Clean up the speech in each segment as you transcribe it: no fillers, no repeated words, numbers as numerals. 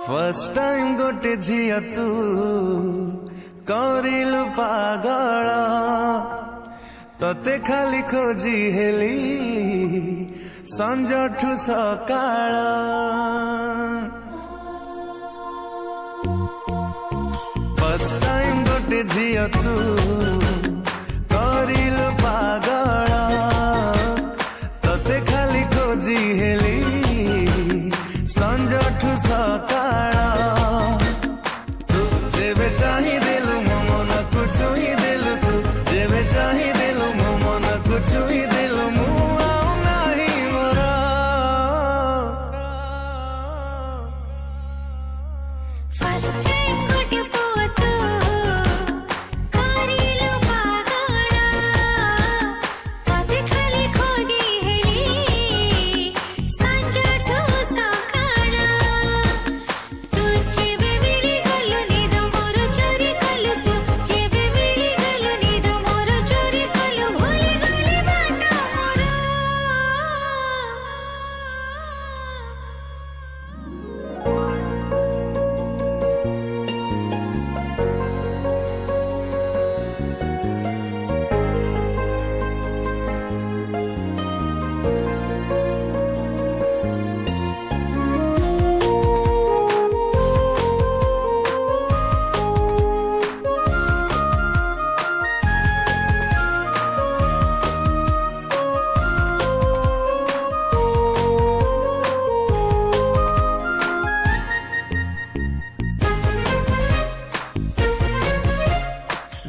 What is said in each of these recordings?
first time गोटे झिया तू करिलु पागल तते खाली खोजी हेली संजठु सकाळ फर्स्ट टाइम गोटे झिया तू करिलु पागल तते खाली खोजी हेली संजठु सकाळ तू जेबे चाही देलु मो मन को छुई देलु तू जेबे चाही देलु मो मन को छुई देलु मु आउ नाही मोर फर्स्ट टाइम गोटे पुआ तू करिलु पागल तते खाली खोजी हेली संजठु सकाळ तू जेबे मिली गलु निद मोर चोरी कलु तू जेबे मिली गलु निद मोर चोरी कलु भूली गली बाट मोर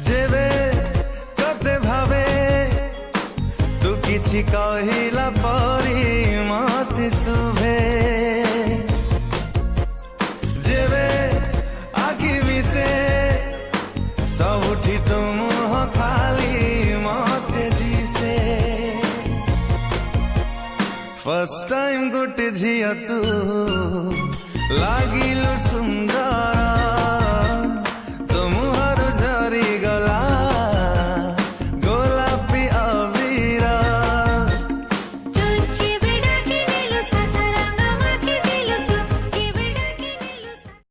जेबे कते भावे तू किछि कहिला परी मते सुभे जेबे आखि मिसे सबुठी तो मुह खाली मते दिसे फर्स्ट टाइम गोटे झिया तू लागिलु सुंदर